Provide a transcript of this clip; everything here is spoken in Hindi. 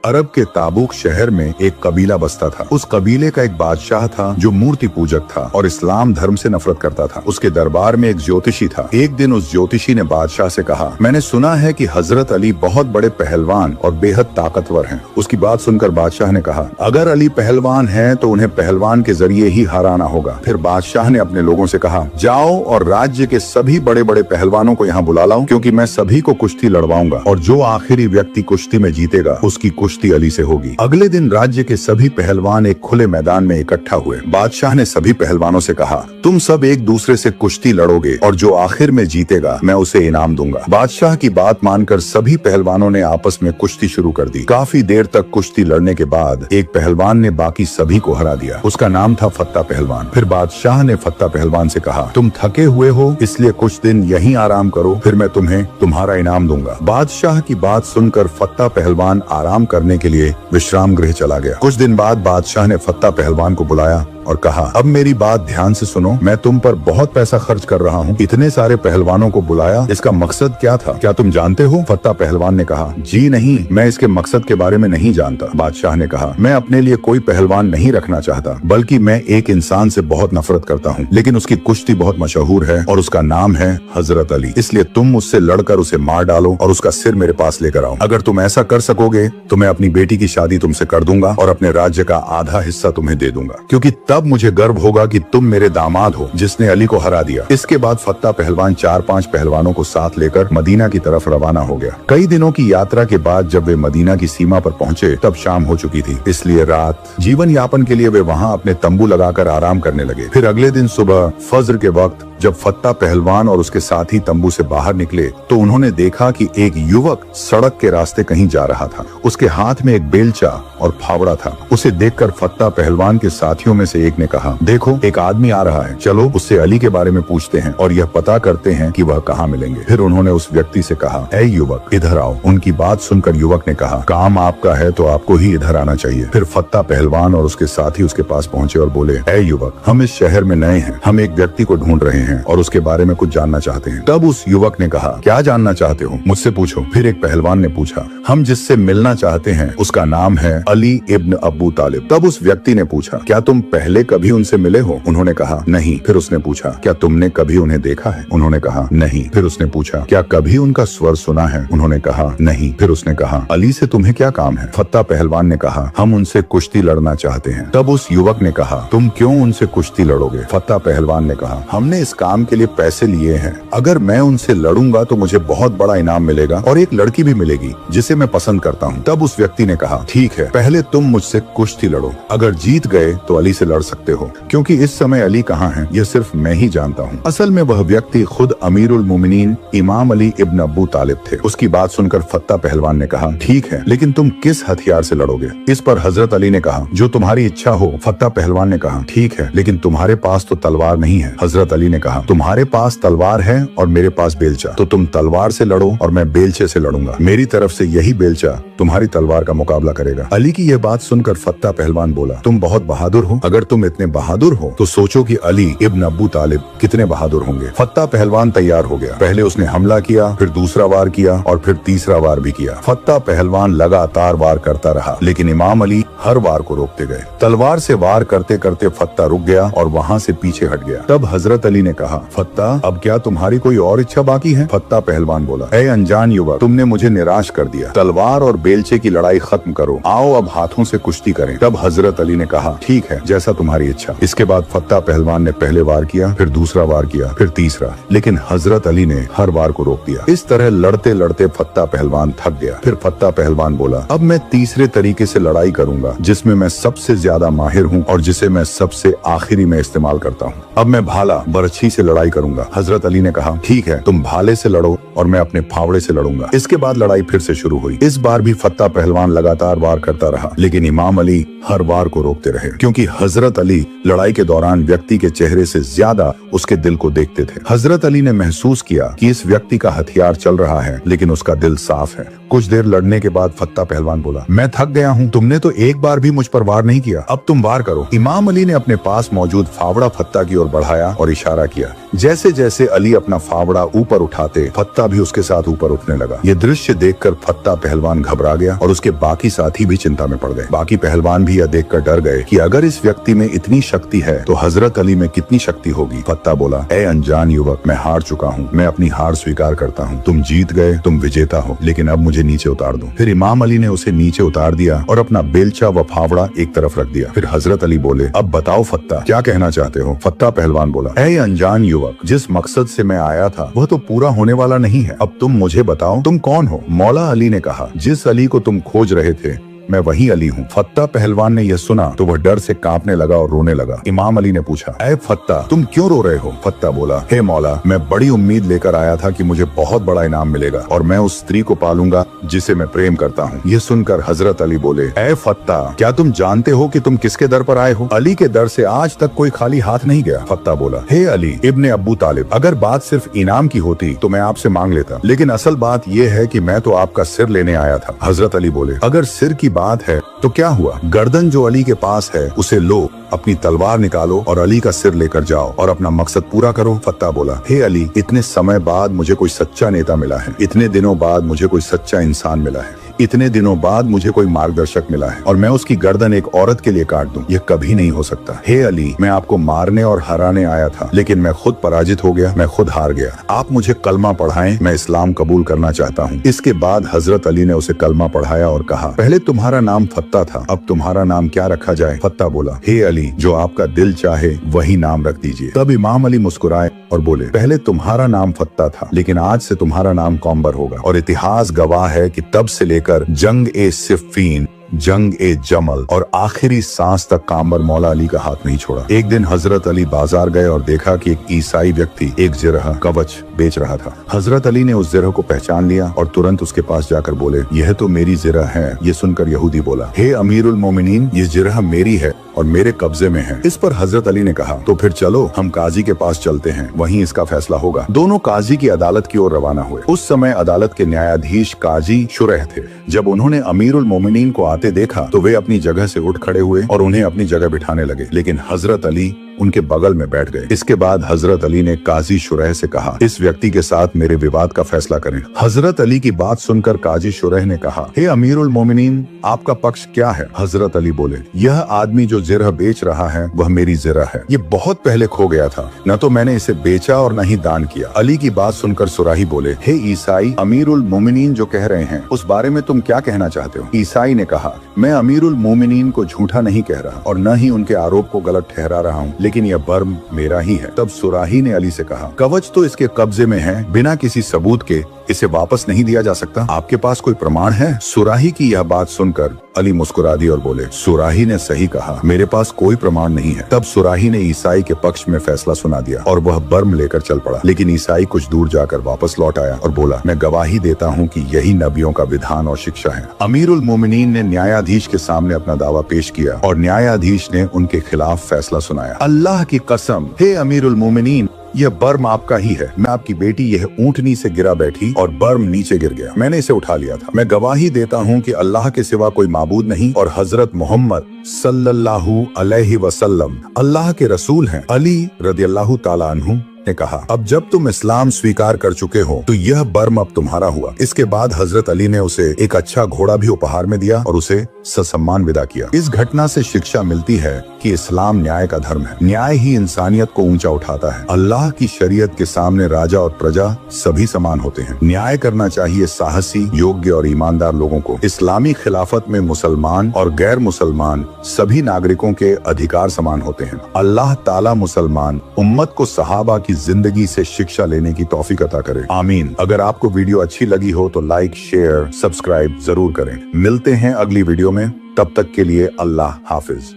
अरब के ताबुक शहर में एक कबीला बसता था। उस कबीले का एक बादशाह था जो मूर्ति पूजक था और इस्लाम धर्म से नफरत करता था। उसके दरबार में एक ज्योतिषी था। एक दिन उस ज्योतिषी ने बादशाह से कहा, मैंने सुना है कि हजरत अली बहुत बड़े पहलवान और बेहद ताकतवर हैं। उसकी बात सुनकर बादशाह ने कहा, अगर अली पहलवान हैं तो उन्हें पहलवान के जरिए ही हराना होगा। फिर बादशाह ने अपने लोगों से कहा, जाओ और राज्य के सभी बड़े बड़े पहलवानों को यहाँ बुला लाओ, क्योंकि मैं सभी को कुश्ती लड़वाऊंगा और जो आखिरी व्यक्ति कुश्ती में जीतेगा उसकी कुश्ती अली से होगी। अगले दिन राज्य के सभी पहलवान एक खुले मैदान में इकट्ठा हुए। बादशाह ने सभी पहलवानों से कहा, तुम सब एक दूसरे से कुश्ती लड़ोगे और जो आखिर में जीतेगा मैं उसे इनाम दूंगा। बादशाह की बात मानकर सभी पहलवानों ने आपस में कुश्ती शुरू कर दी। काफी देर तक कुश्ती लड़ने के बाद एक पहलवान ने बाकी सभी को हरा दिया। उसका नाम था फत्ता पहलवान। फिर बादशाह ने फत्ता पहलवान से कहा, तुम थके हुए हो इसलिए कुछ दिन यहीं आराम करो, फिर मैं तुम्हें तुम्हारा इनाम दूंगा। बादशाह की बात सुनकर फत्ता पहलवान आराम करने के लिए विश्राम गृह चला गया। कुछ दिन बाद बादशाह ने फत्ता पहलवान को बुलाया और कहा, अब मेरी बात ध्यान से सुनो, मैं तुम पर बहुत पैसा खर्च कर रहा हूँ। इतने सारे पहलवानों को बुलाया, इसका मकसद क्या था, क्या तुम जानते हो? फत्ता पहलवान ने कहा, जी नहीं, मैं इसके मकसद के बारे में नहीं जानता। बादशाह ने कहा, मैं अपने लिए कोई पहलवान नहीं रखना चाहता, बल्कि मैं एक इंसान से बहुत नफरत करता हूँ, लेकिन उसकी कुश्ती बहुत मशहूर है और उसका नाम है हजरत अली। इसलिए तुम मुझसे लड़कर उसे मार डालो और उसका सिर मेरे पास लेकर आओ। अगर तुम ऐसा कर सकोगे तो मैं अपनी बेटी की शादी तुमसे कर दूंगा और अपने राज्य का आधा हिस्सा तुम्हें दे दूंगा, क्योंकि तब मुझे गर्व होगा कि तुम मेरे दामाद हो जिसने अली को हरा दिया। इसके बाद फत्ता पहलवान 4-5 पहलवानों को साथ लेकर मदीना की तरफ रवाना हो गया। कई दिनों की यात्रा के बाद जब वे मदीना की सीमा पर पहुंचे तब शाम हो चुकी थी, इसलिए रात जीवन यापन के लिए वे वहां अपने तंबू लगाकर आराम करने लगे। फिर अगले दिन सुबह फज्र के वक्त जब फत्ता पहलवान और उसके साथी तंबू से बाहर निकले तो उन्होंने देखा कि एक युवक सड़क के रास्ते कहीं जा रहा था। उसके हाथ में एक बेलचा और फावड़ा था। उसे देखकर फत्ता पहलवान के साथियों में से एक ने कहा, देखो एक आदमी आ रहा है, चलो उससे अली के बारे में पूछते हैं और यह पता करते हैं कि वह कहाँ मिलेंगे। फिर उन्होंने उस व्यक्ति से कहा, ऐ युवक इधर आओ। उनकी बात सुनकर युवक ने कहा, काम आपका है तो आपको ही इधर आना चाहिए। फिर फत्ता पहलवान और उसके साथी उसके पास पहुंचे और बोले, ऐ युवक, हम इस शहर में नए हैं, हम एक व्यक्ति को ढूंढ रहे हैं और उसके बारे में कुछ जानना चाहते हैं। तब उस युवक ने कहा, क्या जानना चाहते हो, मुझसे पूछो। फिर एक पहलवान ने पूछा, हम जिससे मिलना चाहते हैं उसका नाम है अली इब्न अबू तालिब। तब उस व्यक्ति ने पूछा, क्या तुम पहले कभी उनसे मिले हो? उन्होंने कहा, नहीं। फिर उसने पूछा, क्या तुमने कभी उन्हें देखा है? उन्होंने कहा, नहीं। फिर उसने पूछा, क्या कभी उनका स्वर सुना है? उन्होंने कहा, नहीं। फिर उसने कहा, अली से तुम्हें क्या काम है? फत्ता पहलवान ने कहा, हम उनसे कुश्ती लड़ना चाहते हैं। तब उस युवक ने कहा, तुम क्यों उनसे कुश्ती लड़ोगे? फत्ता पहलवान ने कहा, हमने इस काम के लिए पैसे लिए हैं। अगर मैं उनसे लड़ूंगा तो मुझे बहुत बड़ा इनाम मिलेगा और एक लड़की भी मिलेगी जिसे मैं पसंद करता हूँ। तब उस व्यक्ति ने कहा, ठीक है, पहले तुम मुझसे कुश्ती लड़ो। अगर जीत गए तो अली से लड़ सकते हो, क्योंकि इस समय अली कहाँ है यह सिर्फ मैं ही जानता हूँ। असल में वह व्यक्ति खुद अमीरुल मोमिनीन इमाम अली इब्न अबू तालिब थे। उसकी बात सुनकर फत्ता पहलवान ने कहा, ठीक है, लेकिन तुम किस हथियार से लड़ोगे? इस पर हजरत अली ने कहा, जो तुम्हारी इच्छा हो। फत्ता पहलवान ने कहा, ठीक है, लेकिन तुम्हारे पास तो तलवार नहीं है। हजरत अली ने कहा, तुम्हारे पास तलवार है और मेरे पास बेलचा, तो तुम तलवार से लड़ो और मैं बेलचे से लड़ूंगा। मेरी तरफ से यही बेलचा तुम्हारी तलवार का मुकाबला करेगा। अली की यह बात सुनकर फत्ता पहलवान बोला, तुम बहुत बहादुर हो। अगर तुम इतने बहादुर हो तो सोचो कि अली इब्न अबू तालिब कितने बहादुर होंगे। फत्ता पहलवान तैयार हो गया। पहले उसने हमला किया, फिर दूसरा वार किया और फिर तीसरा वार भी किया। फत्ता पहलवान लगातार वार करता रहा, लेकिन इमाम अली हर वार को रोकते गए। तलवार से वार करते करते फत्ता रुक गया और वहाँ से पीछे हट गया। तब हजरत अली ने कहा, फत्ता, अब क्या तुम्हारी कोई और इच्छा बाकी है? फत्ता पहलवान बोला, ऐ अनजान युवक, तुमने मुझे निराश कर दिया। तलवार और बेलचे की लड़ाई खत्म करो, आओ अब हाथों से कुश्ती करें। तब हजरत अली ने कहा, ठीक है, जैसा तुम्हारी इच्छा। इसके बाद फत्ता पहलवान ने पहले वार किया, फिर दूसरा वार किया, फिर तीसरा, लेकिन हजरत अली ने हर वार को रोक दिया। इस तरह लड़ते लड़ते फत्ता पहलवान थक गया। फिर फत्ता पहलवान बोला, अब मैं तीसरे तरीके से लड़ाई करूंगा जिसमें मैं सबसे ज्यादा माहिर हूँ और जिसे मैं सबसे आखिरी में इस्तेमाल करता हूँ। अब मैं भाला बरछी से लड़ाई करूंगा। हजरत अली ने कहा, ठीक है, तुम भाले से लड़ो और मैं अपने फावड़े से लड़ूंगा। इसके बाद लड़ाई फिर से शुरू हुई। इस बार भी फत्ता पहलवान लगातार वार करता रहा, लेकिन इमाम अली हर वार को रोकते रहे, क्योंकि हजरत अली लड़ाई के दौरान व्यक्ति के चेहरे से ज्यादा उसके दिल को देखते थे। हजरत अली ने महसूस किया कि इस व्यक्ति का हथियार चल रहा है, लेकिन उसका दिल साफ है। कुछ देर लड़ने के बाद फत्ता पहलवान बोला, मैं थक गया हूँ, तुमने तो एक बार भी मुझ पर वार नहीं किया, अब तुम वार करो। इमाम अली ने अपने पास मौजूद फावड़ा फत्ता की ओर बढ़ाया और इशारा किया। जैसे जैसे अली अपना फावड़ा ऊपर उठाते, फत्ता फत्ता भी उसके साथ ऊपर उठने लगा। ये दृश्य देखकर फत्ता पहलवान घबरा गया और उसके बाकी साथी भी चिंता में पड़ गए। बाकी पहलवान भी यह देखकर डर गए कि अगर इस व्यक्ति में इतनी शक्ति है तो हजरत अली में कितनी शक्ति होगी। फत्ता बोला, ए अनजान युवक, मैं हार चुका हूँ, मैं अपनी हार स्वीकार करता हूँ। तुम जीत गए, तुम विजेता हो, लेकिन अब मुझे नीचे उतार दो। फिर इमाम अली ने उसे नीचे उतार दिया और अपना बेलचा व फावड़ा एक तरफ रख दिया। फिर हजरत अली बोले, अब बताओ फत्ता, क्या कहना चाहते हो? फत्ता पहलवान बोला, ए अनजान युवक, जिस मकसद से मैं आया था वह तो पूरा होने वाला नहीं है। अब तुम मुझे बताओ, तुम कौन हो? मौला अली ने कहा, जिस अली को तुम खोज रहे थे मैं वही अली हूँ। फत्ता पहलवान ने यह सुना तो वह डर से कांपने लगा और रोने लगा। इमाम अली ने पूछा, ऐ फत्ता, तुम क्यों रो रहे हो? फत्ता बोला, हे मौला, मैं बड़ी उम्मीद लेकर आया था कि मुझे बहुत बड़ा इनाम मिलेगा और मैं उस स्त्री को पालूंगा जिसे मैं प्रेम करता हूँ। यह सुनकर हजरत अली बोले, ऐ फत्ता, क्या तुम जानते हो कि तुम किसके दर पर आए हो? अली के दर से आज तक कोई खाली हाथ नहीं गया। फत्ता बोला, हे अली इब्ने अब्बू तालिब, अगर बात सिर्फ इनाम की होती तो मैं आपसे मांग लेता, लेकिन असल बात यह है कि मैं तो आपका सिर लेने आया था। हजरत अली बोले, अगर सिर की बात है तो क्या हुआ? गर्दन जो अली के पास है उसे लो, अपनी तलवार निकालो और अली का सिर लेकर जाओ और अपना मकसद पूरा करो। फत्ता बोला, हे अली, इतने समय बाद मुझे कोई सच्चा नेता मिला है, इतने दिनों बाद मुझे कोई सच्चा इंसान मिला है, इतने दिनों बाद मुझे कोई मार्गदर्शक मिला है और मैं उसकी गर्दन एक औरत के लिए काट दूं, यह कभी नहीं हो सकता। हे अली, मैं आपको मारने और हराने आया था, लेकिन मैं खुद पराजित हो गया, मैं खुद हार गया। आप मुझे कलमा पढ़ाएं, मैं इस्लाम कबूल करना चाहता हूँ। इसके बाद हजरत अली ने उसे कलमा पढ़ाया और कहा, पहले तुम्हारा नाम फत्ता था, अब तुम्हारा नाम क्या रखा जाए? फत्ता बोला, हे अली, जो आपका दिल चाहे वही नाम रख दीजिए। तब इमाम अली मुस्कुराए और बोले, पहले तुम्हारा नाम फत्ता था, लेकिन आज से तुम्हारा नाम कौम्बर होगा। और इतिहास गवाह है कि तब से लेकर जंग ए सिफ़ीन, जंग ए जमल और आखिरी सांस तक काम्बर मौला अली का हाथ नहीं छोड़ा। एक दिन हजरत अली बाजार गए और देखा कि एक ईसाई व्यक्ति एक जिरह कवच बेच रहा था। हजरत अली ने उस जिरह को पहचान लिया और तुरंत उसके पास जाकर बोले, यह तो मेरी जिरह है। ये सुनकर यहूदी बोला, हे अमीरुल मोमिनीन, ये जिरह मेरी है और मेरे कब्जे में है। इस पर हजरत अली ने कहा, तो फिर चलो हम काजी के पास चलते हैं, वहीं इसका फैसला होगा। दोनों काजी की अदालत की ओर रवाना हुए। उस समय अदालत के न्यायाधीश काजी शुरह थे। जब उन्होंने अमीरुल मोमिनीन को आते देखा तो वे अपनी जगह से उठ खड़े हुए और उन्हें अपनी जगह बिठाने लगे, लेकिन हजरत अली उनके बगल में बैठ गए। इसके बाद हजरत अली ने काजी शुरह से कहा, इस व्यक्ति के साथ मेरे विवाद का फैसला करें। हजरत अली की बात सुनकर काजी शुरह ने कहा, हे अमीरुल मोमिनीन, आपका पक्ष क्या है? हजरत अली बोले, यह आदमी जो जिरह बेच रहा है वह मेरी जिरह है। ये बहुत पहले खो गया था, न तो मैंने इसे बेचा और न ही दान किया। अली की बात सुनकर सुराही बोले, हे ईसाई, अमीरुल मोमिनीन जो कह रहे हैं उस बारे में तुम क्या कहना चाहते हो? ईसाई ने कहा, मैं अमीरुल मोमिनीन को झूठा नहीं कह रहा और न ही उनके आरोप को गलत ठहरा रहा हूँ, लेकिन यह बर्म मेरा ही है। तब सुराही ने अली से कहा, कवच तो इसके कब्जे में है, बिना किसी सबूत के इसे वापस नहीं दिया जा सकता। आपके पास कोई प्रमाण है? सुराही की यह बात सुनकर अली मुस्कुरा दी और बोले, सुराही ने सही कहा, मेरे पास कोई प्रमाण नहीं है। तब सुराही ने ईसाई के पक्ष में फैसला सुना दिया और वह बर्म लेकर चल पड़ा, लेकिन ईसाई कुछ दूर जाकर वापस लौट आया और बोला, मैं गवाही देता हूँ कि यही नबियों का विधान और शिक्षा है। अमीरुल मोमिनीन ने न्यायाधीश के सामने अपना दावा पेश किया और न्यायाधीश ने उनके खिलाफ फैसला सुनाया। अल्लाह की कसम, हे अमीरुल मोमिनीन, यह बर्म आपका ही है। मैं आपकी बेटी यह ऊंटनी से गिरा बैठी और बर्म नीचे गिर गया, मैंने इसे उठा लिया था। मैं गवाही देता हूँ कि अल्लाह के सिवा कोई माबूद नहीं और हजरत मोहम्मद सल्लल्लाहु अलैहि वसल्लम अल्लाह के रसूल हैं। अली रदियल्लाहु ताला अन्हु ने कहा, अब जब तुम इस्लाम स्वीकार कर चुके हो तो यह बर्म अब तुम्हारा हुआ। इसके बाद हजरत अली ने उसे एक अच्छा घोड़ा भी उपहार में दिया और उसे ससम्मान विदा किया। इस घटना से शिक्षा मिलती है कि इस्लाम न्याय का धर्म है। न्याय ही इंसानियत को ऊंचा उठाता है। अल्लाह की शरीयत के सामने राजा और प्रजा सभी समान होते हैं। न्याय करना चाहिए साहसी, योग्य और ईमानदार लोगों को। इस्लामी खिलाफत में मुसलमान और गैर मुसलमान सभी नागरिकों के अधिकार समान होते हैं। अल्लाह ताला मुसलमान उम्मत को सहाबा की जिंदगी से शिक्षा लेने की तौफीक अता करे। आमीन। अगर आपको वीडियो अच्छी लगी हो तो लाइक, शेयर, सब्सक्राइब जरूर करें। मिलते हैं अगली वीडियो में, तब तक के लिए अल्लाह हाफिज।